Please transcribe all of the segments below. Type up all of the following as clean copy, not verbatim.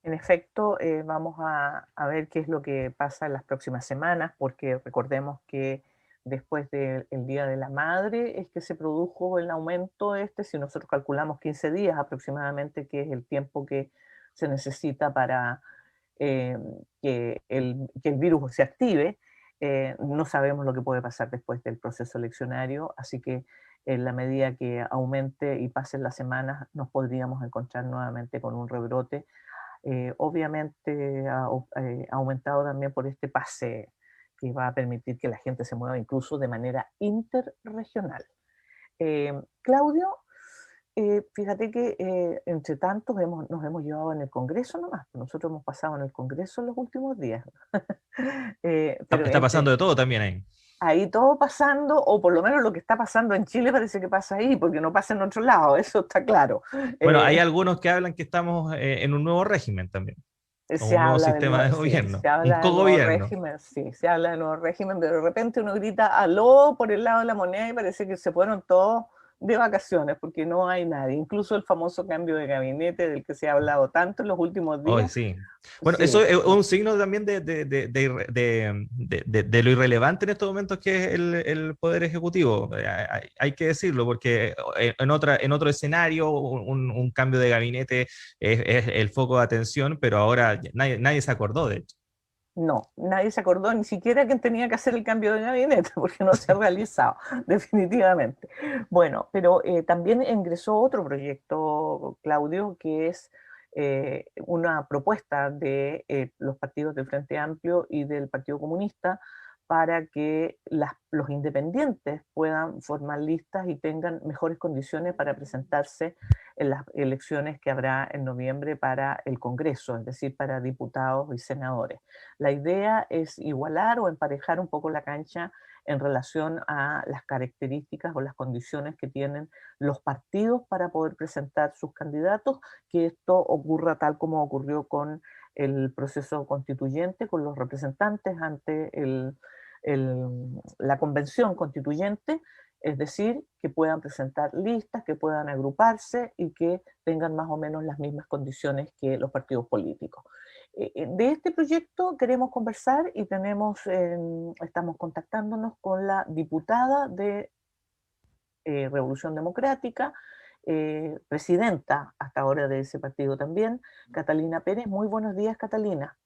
En efecto, vamos a ver qué es lo que pasa en las próximas semanas, porque recordemos que después del Día de la Madre es que se produjo el aumento este, si nosotros calculamos 15 días aproximadamente, que es el tiempo que se necesita para eh, que el virus se active. No sabemos lo que puede pasar después del proceso eleccionario, así que en la medida que aumente y pasen las semanas nos podríamos encontrar nuevamente con un rebrote, obviamente ha aumentado también por este pase que va a permitir que la gente se mueva incluso de manera interregional. Claudio, fíjate que entre tantos nos hemos llevado en el Congreso nomás, nosotros hemos pasado en el Congreso en los últimos días. Pero Está pasando entre de todo también ahí. ahí todo pasando, o por lo menos lo que está pasando en Chile parece que pasa ahí, porque no pasa en otro lado, eso está claro. Bueno, hay Eh, algunos que hablan que estamos en un nuevo régimen también, o Se un nuevo habla del sistema nuevo, de sí, gobierno, se un habla del nuevo cogobierno. régimen, sí, se habla del nuevo régimen, pero de repente uno grita aló por el lado de la moneda y parece que se fueron todos de vacaciones porque no hay nadie. Incluso el famoso cambio de gabinete del que se ha hablado tanto en los últimos Hoy días, sí. Bueno, eso sí, es un signo también de lo irrelevante en estos momentos que es el Poder Ejecutivo. Hay que decirlo, porque en otro escenario un cambio de gabinete es el foco de atención, pero ahora nadie se acordó, de hecho. no, nadie se acordó ni siquiera que tenía que hacer el cambio de gabinete porque no se ha realizado, definitivamente. Bueno, pero también ingresó otro proyecto, Claudio, que es una propuesta de los partidos del Frente Amplio y del Partido Comunista para que los independientes puedan formar listas y tengan mejores condiciones para presentarse en las elecciones que habrá en noviembre para el Congreso, es decir, para diputados y senadores. La idea es igualar o emparejar un poco la cancha en relación a las características o las condiciones que tienen los partidos para poder presentar sus candidatos, que esto ocurra tal como ocurrió con el proceso constituyente, con los representantes ante la convención constituyente, es decir, que puedan presentar listas, que puedan agruparse y que tengan más o menos las mismas condiciones que los partidos políticos. De este proyecto queremos conversar y estamos contactándonos con la diputada de Revolución Democrática, presidenta hasta ahora de ese partido también, Catalina Pérez. Muy buenos días, Catalina.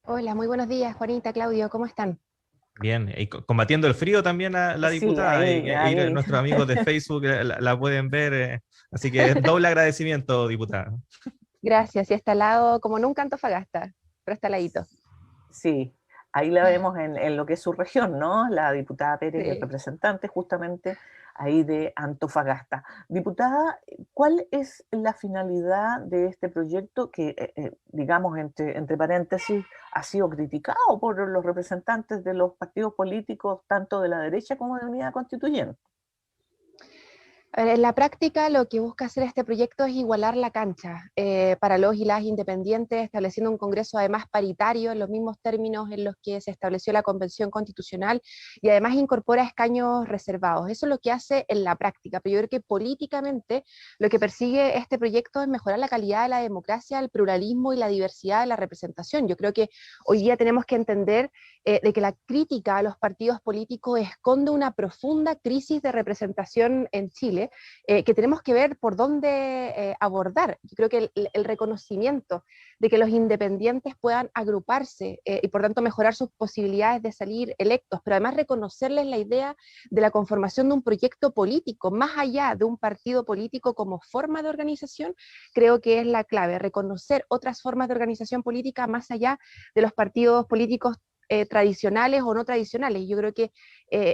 Hola, muy buenos días, Juanita, Claudio, ¿cómo están? Bien, y combatiendo el frío también la Sí, diputada, y ahí. nuestros amigos de Facebook la pueden ver, así que doble agradecimiento, diputada. Gracias, y está al lado, como nunca Antofagasta, pero está al ladito. Sí, ahí la vemos en lo que es su región, ¿no? La diputada Pérez es Sí. representante justamente ahí de Antofagasta. Diputada, ¿cuál es la finalidad de este proyecto que, digamos, entre paréntesis, ha sido criticado por los representantes de los partidos políticos, tanto de la derecha como de Unidad Constituyente? A ver, en la práctica, lo que busca hacer este proyecto es igualar la cancha para los y las independientes, estableciendo un Congreso además paritario en los mismos términos en los que se estableció la Convención Constitucional y además incorpora escaños reservados. Eso es lo que hace en la práctica, pero yo creo que políticamente lo que persigue este proyecto es mejorar la calidad de la democracia, el pluralismo y la diversidad de la representación. Yo creo que hoy día tenemos que entender de que la crítica a los partidos políticos esconde una profunda crisis de representación en Chile, que tenemos que ver por dónde abordar. Yo creo que el reconocimiento de que los independientes puedan agruparse y por tanto mejorar sus posibilidades de salir electos, pero además reconocerles la idea de la conformación de un proyecto político, más allá de un partido político como forma de organización, creo que es la clave, reconocer otras formas de organización política más allá de los partidos políticos tradicionales o no tradicionales. Yo creo que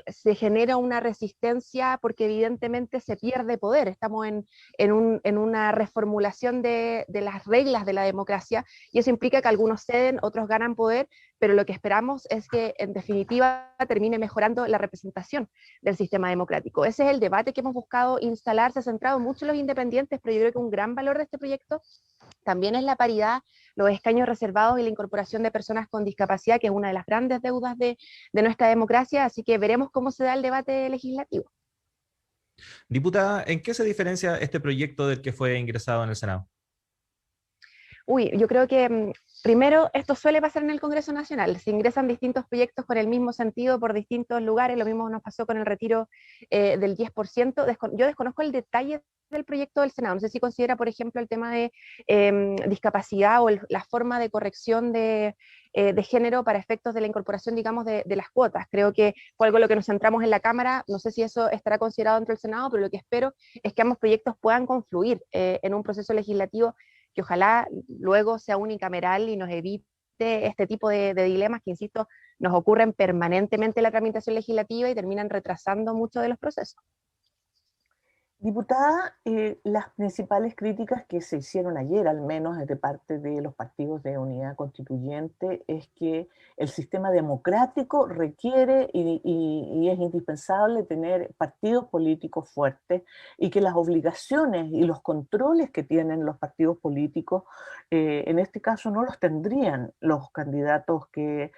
se genera una resistencia porque evidentemente se pierde poder. Estamos en una reformulación de las reglas de la democracia y eso implica que algunos ceden, otros ganan poder, pero lo que esperamos es que en definitiva termine mejorando la representación del sistema democrático. Ese es el debate que hemos buscado instalar, se ha centrado mucho en los independientes, pero yo creo que un gran valor de este proyecto también es la paridad, los escaños reservados y la incorporación de personas con discapacidad, que es una de las grandes deudas de nuestra democracia, así que veremos cómo se da el debate legislativo. Diputada, ¿en qué se diferencia este proyecto del que fue ingresado en el Senado? Yo creo que primero esto suele pasar en el Congreso Nacional, se ingresan distintos proyectos con el mismo sentido por distintos lugares, lo mismo nos pasó con el retiro del 10%, yo desconozco el detalle del proyecto del Senado, no sé si considera, por ejemplo, el tema de discapacidad o la forma de corrección de género para efectos de la incorporación, digamos, de las cuotas. Creo que fue algo en lo que nos centramos en la Cámara, no sé si eso estará considerado dentro del Senado, pero lo que espero es que ambos proyectos puedan confluir en un proceso legislativo que ojalá luego sea unicameral y nos evite este tipo de dilemas que, insisto, nos ocurren permanentemente en la tramitación legislativa y terminan retrasando mucho de los procesos. Diputada, las principales críticas que se hicieron ayer, al menos de parte de los partidos de unidad constituyente, es que el sistema democrático requiere y es indispensable tener partidos políticos fuertes y que las obligaciones y los controles que tienen los partidos políticos, en este caso no los tendrían los candidatos que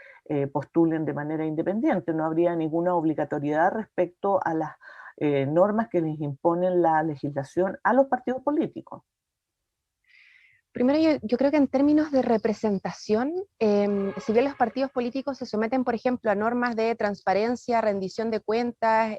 postulen de manera independiente. No habría ninguna obligatoriedad respecto a las normas que les imponen la legislación a los partidos políticos. Primero, yo creo que en términos de representación, si bien los partidos políticos se someten, por ejemplo, a normas de transparencia, rendición de cuentas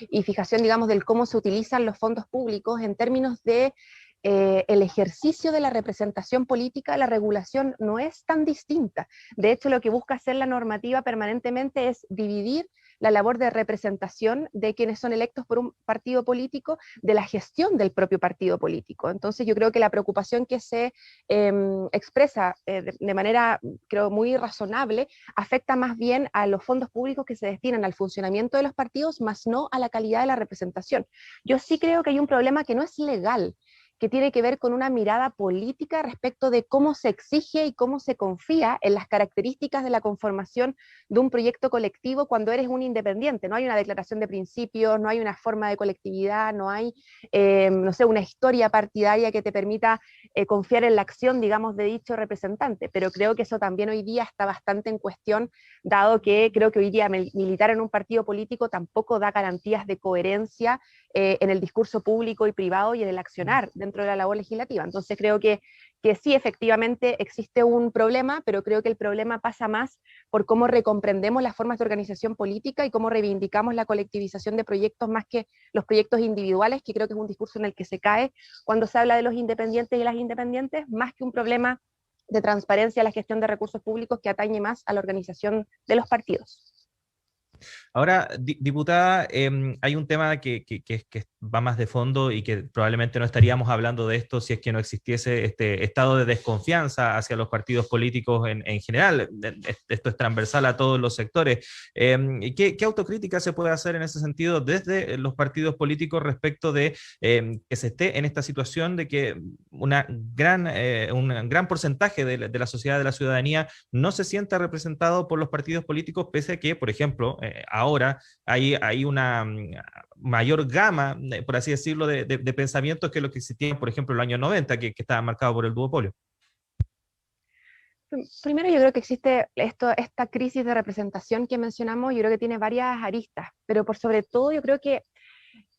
y fijación, digamos, del cómo se utilizan los fondos públicos, en términos de el ejercicio de la representación política, la regulación no es tan distinta. De hecho, lo que busca hacer la normativa permanentemente es dividir la labor de representación de quienes son electos por un partido político de la gestión del propio partido político. Entonces yo creo que la preocupación que se expresa de manera, creo, muy razonable, afecta más bien a los fondos públicos que se destinan al funcionamiento de los partidos, más no a la calidad de la representación. Yo sí creo que hay un problema que no es legal, que tiene que ver con una mirada política respecto de cómo se exige y cómo se confía en las características de la conformación de un proyecto colectivo cuando eres un independiente. No hay una declaración de principios, no hay una forma de colectividad, no hay, no sé, una historia partidaria que te permita confiar en la acción, digamos, de dicho representante. Pero creo que eso también hoy día está bastante en cuestión, dado que creo que hoy día militar en un partido político tampoco da garantías de coherencia en el discurso público y privado y en el accionar dentro de la labor legislativa. Entonces creo que sí, efectivamente existe un problema, pero creo que el problema pasa más por cómo recomprendemos las formas de organización política y cómo reivindicamos la colectivización de proyectos más que los proyectos individuales, que creo que es un discurso en el que se cae cuando se habla de los independientes y las independientes, más que un problema de transparencia a la gestión de recursos públicos que atañe más a la organización de los partidos. Ahora, diputada, hay un tema que va más de fondo y que probablemente no estaríamos hablando de esto si es que no existiese este estado de desconfianza hacia los partidos políticos en general. Esto es transversal a todos los sectores. ¿Qué autocrítica se puede hacer en ese sentido desde los partidos políticos respecto de que se esté en esta situación de que un gran porcentaje de la sociedad, de la ciudadanía, no se sienta representado por los partidos políticos, pese a que, por ejemplo, ahora hay una mayor gama, por así decirlo, de pensamientos que lo que existía, por ejemplo, en los años 90, que estaba marcado por el duopolio? Primero, yo creo que existe esta crisis de representación que mencionamos, yo creo que tiene varias aristas, pero por sobre todo yo creo que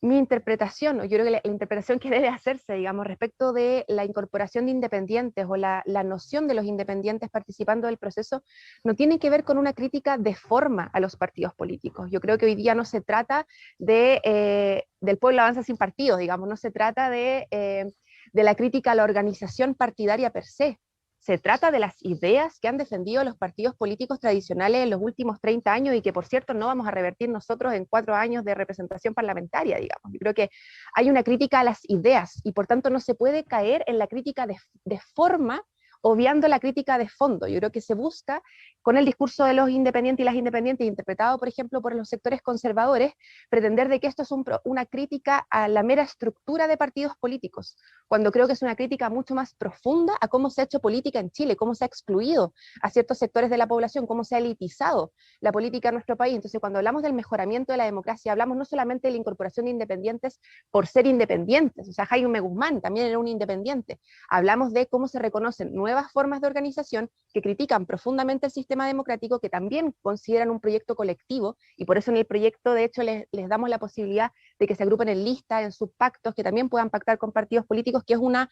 mi interpretación, o yo creo que la interpretación que debe hacerse, digamos, respecto de la incorporación de independientes o la noción de los independientes participando del proceso, no tiene que ver con una crítica de forma a los partidos políticos. Yo creo que hoy día no se trata del pueblo avanza sin partidos, digamos, no se trata de la crítica a la organización partidaria per se. Se trata de las ideas que han defendido los partidos políticos tradicionales en los últimos 30 años y que, por cierto, no vamos a revertir nosotros en 4 años de representación parlamentaria, digamos. Yo creo que hay una crítica a las ideas y, por tanto, no se puede caer en la crítica de forma, obviando la crítica de fondo. Yo creo que se busca, con el discurso de los independientes y las independientes, interpretado, por ejemplo, por los sectores conservadores, pretender de que esto es una crítica a la mera estructura de partidos políticos, cuando creo que es una crítica mucho más profunda a cómo se ha hecho política en Chile, cómo se ha excluido a ciertos sectores de la población, cómo se ha elitizado la política en nuestro país. Entonces, cuando hablamos del mejoramiento de la democracia, hablamos no solamente de la incorporación de independientes por ser independientes, o sea, Jaime Guzmán también era un independiente. Hablamos de cómo se reconocen nuevas formas de organización que critican profundamente el sistema democrático, que también consideran un proyecto colectivo, y por eso en el proyecto, de hecho, les damos la posibilidad de que se agrupen en listas, en subpactos, que también puedan pactar con partidos políticos, que es una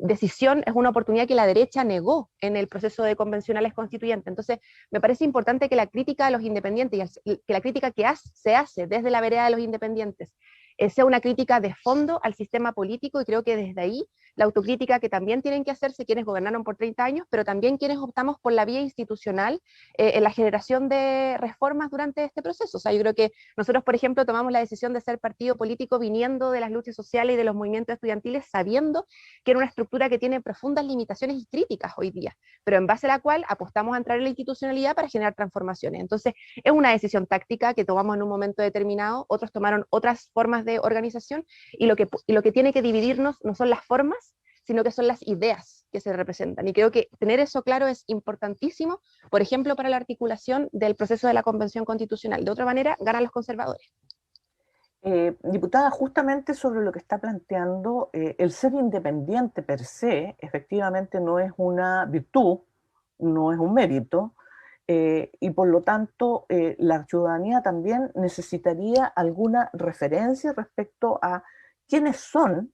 decisión es una oportunidad que la derecha negó en el proceso de convencionales constituyentes. Entonces, me parece importante que la crítica a los independientes, que la crítica que se hace desde la vereda de los independientes, sea una crítica de fondo al sistema político, y creo que desde ahí la autocrítica que también tienen que hacerse quienes gobernaron por 30 años, pero también quienes optamos por la vía institucional en la generación de reformas durante este proceso. O sea, yo creo que nosotros, por ejemplo, tomamos la decisión de ser partido político viniendo de las luchas sociales y de los movimientos estudiantiles, sabiendo que era una estructura que tiene profundas limitaciones y críticas hoy día, pero en base a la cual apostamos a entrar en la institucionalidad para generar transformaciones. Entonces, es una decisión táctica que tomamos en un momento determinado, otros tomaron otras formas de organización, y lo que tiene que dividirnos no son las formas, sino que son las ideas que se representan. Y creo que tener eso claro es importantísimo, por ejemplo, para la articulación del proceso de la Convención Constitucional. De otra manera, ganan los conservadores. Diputada, justamente sobre lo que está planteando, el ser independiente per se, efectivamente no es una virtud, no es un mérito, y por lo tanto la ciudadanía también necesitaría alguna referencia respecto a quiénes son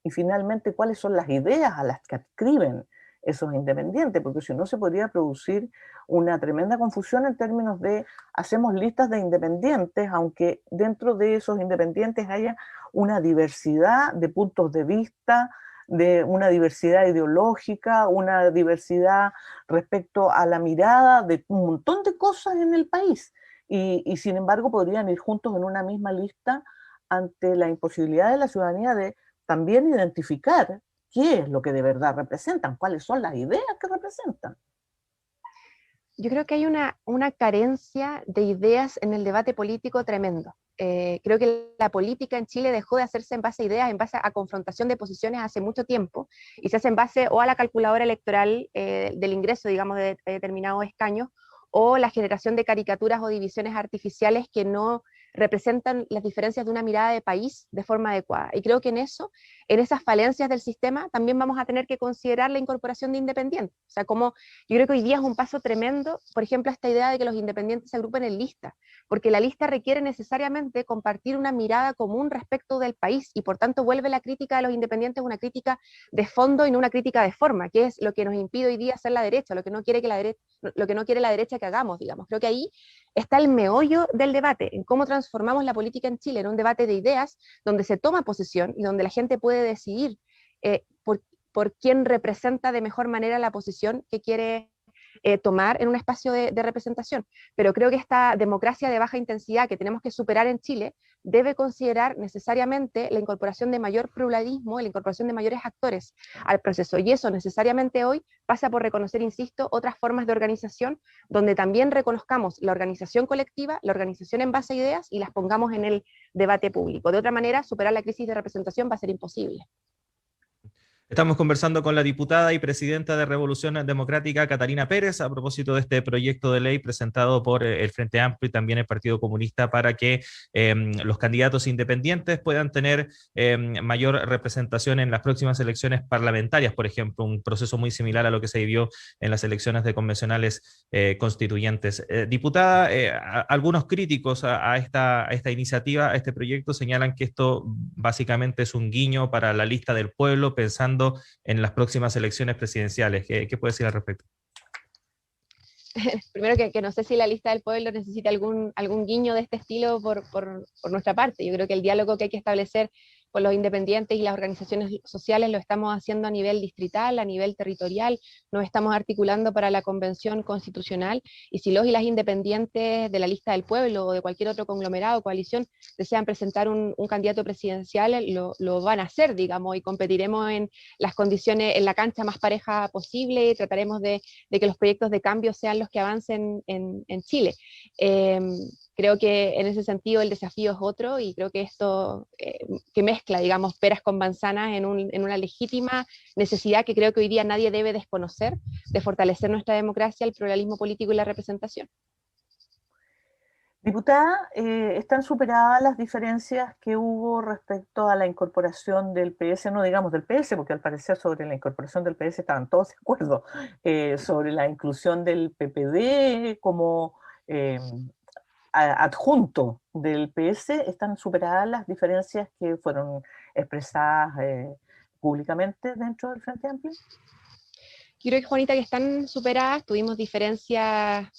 y finalmente cuáles son las ideas a las que adscriben esos independientes, porque si no se podría producir una tremenda confusión en términos de hacemos listas de independientes, aunque dentro de esos independientes haya una diversidad de puntos de vista, de una diversidad ideológica, una diversidad respecto a la mirada de un montón de cosas en el país. Y sin embargo podrían ir juntos en una misma lista ante la imposibilidad de la ciudadanía de también identificar qué es lo que de verdad representan, cuáles son las ideas que representan. Yo creo que hay una carencia de ideas en el debate político tremendo. Creo que la política en Chile dejó de hacerse en base a ideas, en base a confrontación de posiciones hace mucho tiempo, y se hace en base o a la calculadora electoral del ingreso, digamos, de determinados escaños, o la generación de caricaturas o divisiones artificiales que no representan las diferencias de una mirada de país de forma adecuada. Y creo que en esas falencias del sistema, también vamos a tener que considerar la incorporación de independientes. O sea, como yo creo que hoy día es un paso tremendo, por ejemplo, esta idea de que los independientes se agrupen en listas, porque la lista requiere necesariamente compartir una mirada común respecto del país, y por tanto vuelve la crítica de los independientes una crítica de fondo y no una crítica de forma, que es lo que nos impide hoy día hacer la derecha, lo que no quiere la derecha que hagamos, digamos. Creo que ahí está el meollo del debate, en cómo transformamos la política en Chile en un debate de ideas, donde se toma posición y donde la gente puede decidir por quién representa de mejor manera la posición que quiere tomar en un espacio de representación. Pero creo que esta democracia de baja intensidad que tenemos que superar en Chile debe considerar necesariamente la incorporación de mayor pluralismo, la incorporación de mayores actores al proceso. Y eso necesariamente hoy pasa por reconocer, insisto, otras formas de organización, donde también reconozcamos la organización colectiva, la organización en base a ideas, y las pongamos en el debate público. De otra manera, superar la crisis de representación va a ser imposible. Estamos conversando con la diputada y presidenta de Revolución Democrática, Catalina Pérez, a propósito de este proyecto de ley presentado por el Frente Amplio y también el Partido Comunista para que los candidatos independientes puedan tener mayor representación en las próximas elecciones parlamentarias, por ejemplo, un proceso muy similar a lo que se vivió en las elecciones de convencionales constituyentes. Diputada, algunos críticos a esta iniciativa, a este proyecto, señalan que esto básicamente es un guiño para la lista del pueblo, pensando en las próximas elecciones presidenciales. ¿Qué puede decir al respecto? Primero que no sé si la lista del pueblo necesita algún guiño de este estilo por nuestra parte. Yo creo que el diálogo que hay que establecer con los independientes y las organizaciones sociales lo estamos haciendo a nivel distrital, a nivel territorial, nos estamos articulando para la convención constitucional, y si los y las independientes de la lista del pueblo o de cualquier otro conglomerado o coalición desean presentar un candidato presidencial, lo van a hacer, digamos, y competiremos en las condiciones, en la cancha más pareja posible, y trataremos de que los proyectos de cambio sean los que avancen en Chile. Creo que en ese sentido el desafío es otro, y creo que esto que mezcla, digamos, peras con manzanas en una legítima necesidad que creo que hoy día nadie debe desconocer, de fortalecer nuestra democracia, el pluralismo político y la representación. Diputada, ¿están superadas las diferencias que hubo respecto a la incorporación del PS, no digamos del PS, porque al parecer sobre la incorporación del PS estaban todos de acuerdo, sobre la inclusión del PPD como adjunto del PS? ¿Están superadas las diferencias que fueron expresadas públicamente dentro del Frente Amplio? Yo creo que, Juanita, que están superadas, tuvimos diferencias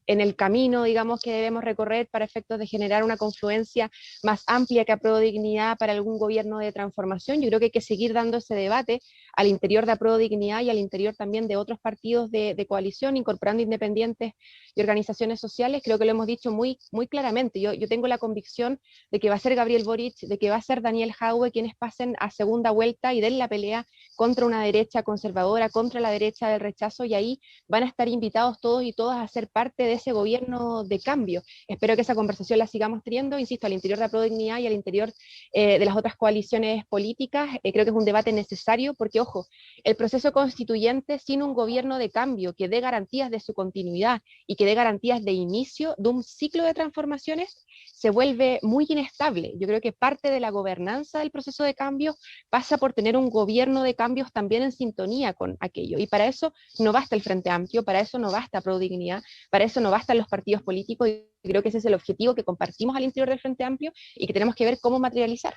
en el camino, digamos, que debemos recorrer para efectos de generar una confluencia más amplia que Apruebo Dignidad para algún gobierno de transformación. Yo creo que hay que seguir dando ese debate al interior de Apruebo Dignidad y al interior también de otros partidos de coalición, incorporando independientes y organizaciones sociales. Creo que lo hemos dicho muy, muy claramente. Yo tengo la convicción de que va a ser Gabriel Boric, de que va a ser Daniel Jadwe quienes pasen a segunda vuelta y den la pelea contra una derecha conservadora, contra la derecha del rechazo, y ahí van a estar invitados todos y todas a ser parte de ese gobierno de cambio. Espero que esa conversación la sigamos teniendo, insisto, al interior de Apruebo Dignidad y al interior de las otras coaliciones políticas. Creo que es un debate necesario porque, ojo, el proceso constituyente sin un gobierno de cambio que dé garantías de su continuidad y que dé garantías de inicio de un ciclo de transformaciones se vuelve muy inestable. Yo creo que parte de la gobernanza del proceso de cambio pasa por tener un gobierno de cambios también en sintonía con aquello, y para eso no basta el Frente Amplio, para eso no basta Apruebo Dignidad, para eso no bastan los partidos políticos, y creo que ese es el objetivo que compartimos al interior del Frente Amplio y que tenemos que ver cómo materializar.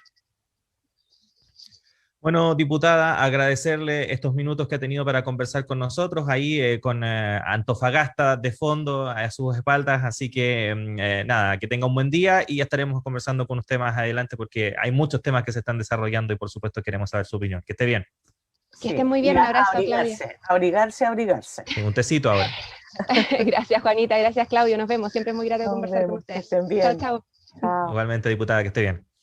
Bueno, diputada, agradecerle estos minutos que ha tenido para conversar con nosotros, ahí con Antofagasta de fondo a sus espaldas, así que nada, que tenga un buen día y ya estaremos conversando con usted más adelante porque hay muchos temas que se están desarrollando y por supuesto queremos saber su opinión. Que esté bien. Que estén muy bien, un abrazo, Claudia. Abrigarse. Sí, un tecito ahora. Gracias, Juanita, gracias, Claudio, nos vemos, siempre es muy grato conversar con ustedes. Que estén bien. Chao, chao. Chao. Igualmente, diputada, que esté bien.